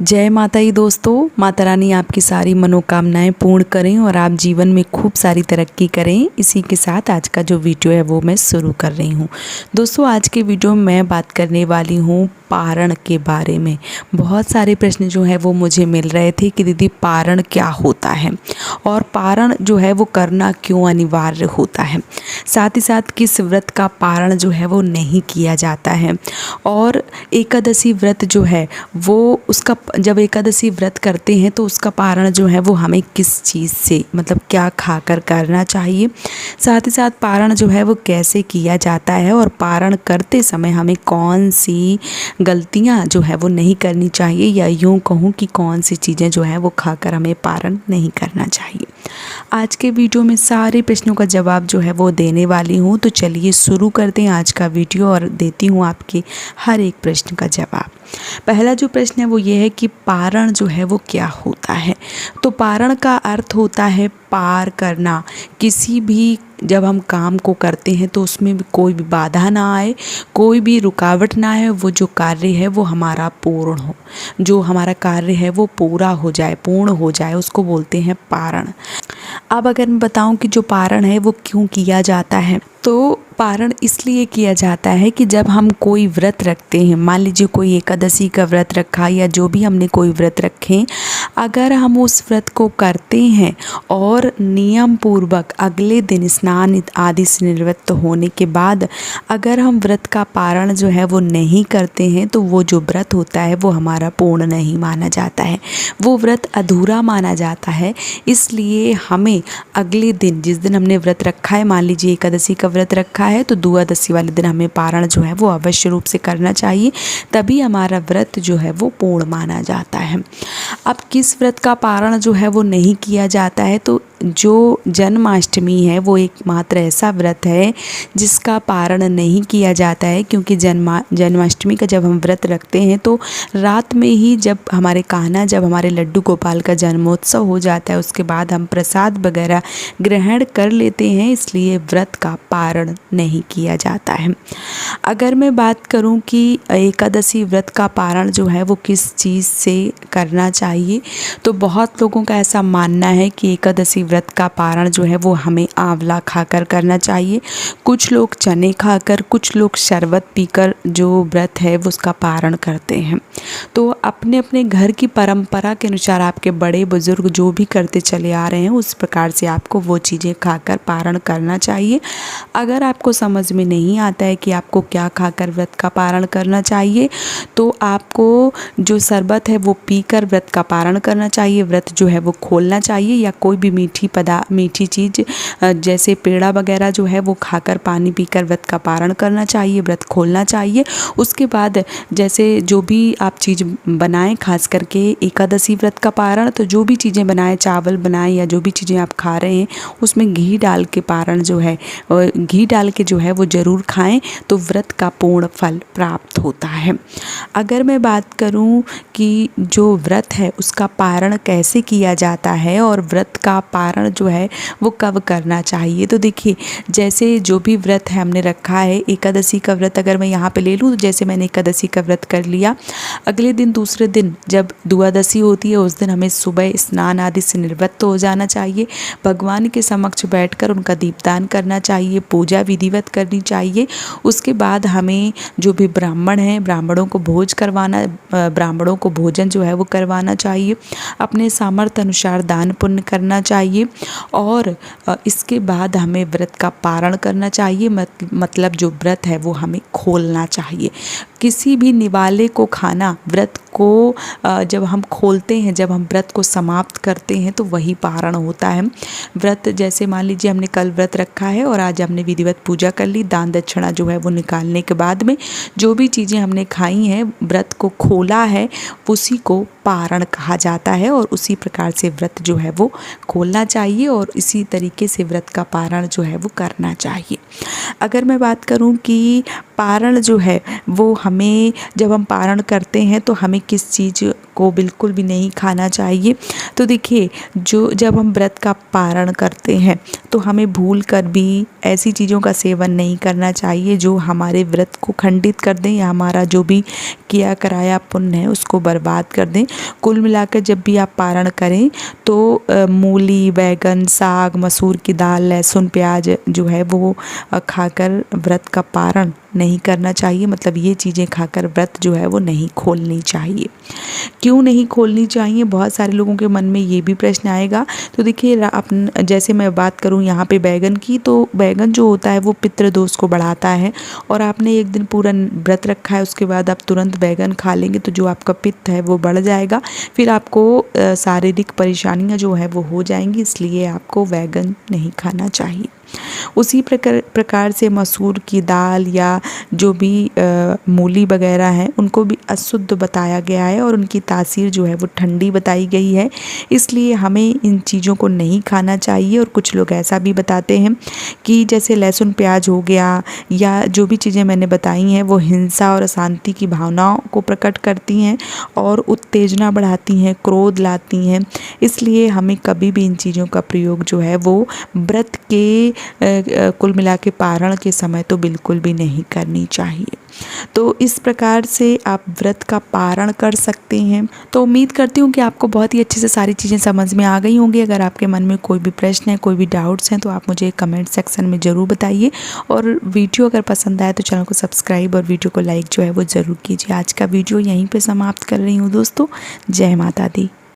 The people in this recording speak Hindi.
जय माता दी दोस्तों। माता रानी आपकी सारी मनोकामनाएं पूर्ण करें और आप जीवन में खूब सारी तरक्की करें। इसी के साथ आज का जो वीडियो है वो मैं शुरू कर रही हूँ। दोस्तों आज के वीडियो में मैं बात करने वाली हूँ पारण के बारे में। बहुत सारे प्रश्न जो है वो मुझे मिल रहे थे कि दीदी पारण क्या होता है और पारण जो है वो करना क्यों अनिवार्य होता है, साथ ही साथ किस व्रत का पारण जो है वो नहीं किया जाता है, और एकादशी व्रत जो है वो उसका जब एकादशी व्रत करते हैं तो उसका पारण जो है वो हमें किस चीज़ से मतलब क्या खाकर करना चाहिए, साथ ही साथ पारण जो है वो कैसे किया जाता है और पारण करते समय हमें कौन सी गलतियां जो है वो नहीं करनी चाहिए, या यूँ कहूँ कि कौन सी चीज़ें जो है वो खाकर हमें पारण नहीं करना चाहिए। आज के वीडियो में सारे प्रश्नों का जवाब जो है वो देने वाली हूँ। तो चलिए शुरू करते हैं आज का वीडियो और देती हूँ आपके हर एक प्रश्न का जवाब। पहला जो प्रश्न है वो ये है कि पारण जो है वो क्या होता है। तो पारण का अर्थ होता है पार करना। किसी भी जब हम काम को करते हैं तो उसमें भी कोई भी बाधा ना आए, कोई भी रुकावट ना आए, वो जो कार्य है वो हमारा पूर्ण हो, जो हमारा कार्य है वो पूरा हो जाए, पूर्ण हो जाए, उसको बोलते हैं पारण। अब अगर मैं बताऊं कि जो पारण है वो क्यों किया जाता है, तो पारण इसलिए किया जाता है कि जब हम कोई व्रत रखते हैं, मान लीजिए कोई एकादशी का व्रत रखा या जो भी हमने कोई व्रत रखे, अगर हम उस व्रत को करते हैं और नियम पूर्वक अगले दिन स्नान आदि से निवृत्त होने के बाद अगर हम व्रत का पारण जो है वो नहीं करते हैं तो वो जो व्रत होता है वो हमारा पूर्ण नहीं माना जाता है, वो व्रत अधूरा माना जाता है। इसलिए हमें अगले दिन जिस दिन हमने व्रत रखा है, मान लीजिए एकादशी का व्रत रखा है, तो द्वादशी वाले दिन हमें पारण जो है वो अवश्य रूप से करना चाहिए, तभी हमारा व्रत जो है वो पूर्ण माना जाता है। अब किस व्रत का पारण जो है वो नहीं किया जाता है, तो जो जन्माष्टमी है वो एकमात्र ऐसा व्रत है जिसका पारण नहीं किया जाता है, क्योंकि जन्माष्टमी का जब हम व्रत रखते हैं तो रात में ही जब हमारे लड्डू गोपाल का जन्मोत्सव हो जाता है उसके बाद हम प्रसाद वगैरह ग्रहण कर लेते हैं, इसलिए व्रत का पारण नहीं किया जाता है। अगर मैं बात करूं कि एकादशी व्रत का पारण जो है वो किस चीज़ से करना चाहिए, तो बहुत लोगों का ऐसा मानना है कि एकादशी व्रत का पारण जो है वो हमें आंवला खाकर करना चाहिए, कुछ लोग चने खाकर, कुछ लोग शरबत पीकर जो व्रत है वो उसका पारण करते हैं। तो अपने अपने घर की परंपरा के अनुसार आपके बड़े बुजुर्ग जो भी करते चले आ रहे हैं उस प्रकार से आपको वो चीज़ें खाकर पारण करना चाहिए। अगर आपको समझ में नहीं आता है कि आपको क्या खाकर व्रत का पारण करना चाहिए, तो आपको जो शरबत है वो पीकर व्रत का पारण करना चाहिए, व्रत जो है वो खोलना चाहिए, या कोई भी मीठी चीज़ जैसे पेड़ा वगैरह जो है वो खाकर पानी पीकर व्रत का पारण करना चाहिए, व्रत खोलना चाहिए। उसके बाद जैसे जो भी आप चीज़ बनाएं, खास करके एकादशी व्रत का पारण, तो जो भी चीज़ें बनाएं, चावल बनाएं या जो भी चीज़ें आप खा रहे हैं उसमें घी डाल के पारण जो है, घी डाल के जो है वो ज़रूर खाएं, तो व्रत का पूर्ण फल प्राप्त होता है। अगर मैं बात करूं कि जो व्रत है उसका पारण कैसे किया जाता है और व्रत का पारण जो है वो कब करना चाहिए, तो देखिए जैसे जो भी व्रत है हमने रखा है, एकादशी का व्रत अगर मैं यहाँ पे ले लूँ, तो जैसे मैंने एकादशी का व्रत कर लिया, अगले दिन दूसरे दिन जब द्वादशी होती है उस दिन हमें सुबह स्नान आदि से निवृत्त हो जाना चाहिए, भगवान के समक्ष बैठकर उनका दीपदान करना चाहिए, पूजा विधिवत करनी चाहिए। उसके बाद हमें जो भी ब्राह्मण हैं ब्राह्मणों को ब्राह्मणों को भोजन जो है वो करवाना चाहिए, अपने सामर्थ्य अनुसार दान पुण्य करना चाहिए, और इसके बाद हमें व्रत का पारण करना चाहिए, मतलब जो व्रत है वो हमें खोलना चाहिए। किसी भी निवाले को खाना, व्रत को जब हम खोलते हैं, जब हम व्रत को समाप्त करते हैं तो वही पारण होता है। व्रत जैसे मान लीजिए हमने कल व्रत रखा है और आज हमने विधिवत पूजा कर ली, दान दक्षिणा जो है वो निकालने के बाद में जो भी चीज़ें हमने खाई हैं, व्रत को खोला है, उसी को पारण कहा जाता है, और उसी प्रकार से व्रत जो है वो खोलना चाहिए और इसी तरीके से व्रत का पारण जो है वो करना चाहिए। अगर मैं बात करूं कि पारण जो है वो हमें, जब हम पारण करते हैं तो हमें किस चीज़ को बिल्कुल भी नहीं खाना चाहिए। तो देखिए, जब हम व्रत का पारण करते हैं तो हमें भूल कर भी ऐसी चीज़ों का सेवन नहीं करना चाहिए जो हमारे व्रत को खंडित कर दें या हमारा जो भी किया कराया पुण्य है उसको बर्बाद कर दें। कुल मिलाकर जब भी आप पारण करें तो मूली, बैगन, साग, मसूर की दाल, लहसुन, प्याज जो है वो खाकर व्रत का पारण नहीं करना चाहिए। मतलब ये चीज़ें खाकर व्रत जो है वो नहीं खोलनी चाहिए। क्यों नहीं खोलनी चाहिए, बहुत सारे लोगों के मन में ये भी प्रश्न आएगा। तो देखिए, जैसे मैं बात करूँ यहाँ पे बैगन की, तो बैगन जो होता है वो पितृ दोष को बढ़ाता है और आपने एक दिन पूरा व्रत रखा है, उसके बाद आप तुरंत बैगन खा लेंगे तो जो आपका पित्त है वो बढ़ जाएगा, फिर आपको शारीरिक परेशानियाँ जो है वो हो जाएंगी, इसलिए आपको बैगन नहीं खाना चाहिए। उसी प्रकार से मसूर की दाल या जो भी मूली वगैरह हैं उनको भी अशुद्ध बताया गया है और उनकी तासीर जो है वो ठंडी बताई गई है, इसलिए हमें इन चीज़ों को नहीं खाना चाहिए। और कुछ लोग ऐसा भी बताते हैं कि जैसे लहसुन प्याज हो गया या जो भी चीज़ें मैंने बताई हैं वो हिंसा और अशांति की भावनाओं को प्रकट करती हैं और उत्तेजना बढ़ाती हैं, क्रोध लाती हैं, इसलिए हमें कभी भी इन चीज़ों का प्रयोग जो है वो व्रत के कुल मिला के पारण के समय तो बिल्कुल भी नहीं करनी चाहिए। तो इस प्रकार से आप व्रत का पारण कर सकते हैं। तो उम्मीद करती हूँ कि आपको बहुत ही अच्छे से सारी चीज़ें समझ में आ गई होंगी। अगर आपके मन में कोई भी प्रश्न है, कोई भी डाउट्स हैं तो आप मुझे कमेंट सेक्शन में ज़रूर बताइए और वीडियो अगर पसंद आए तो चैनल को सब्सक्राइब और वीडियो को लाइक जो है वो ज़रूर कीजिए। आज का वीडियो यहीं पर समाप्त कर रही हूँ दोस्तों। जय माता दी।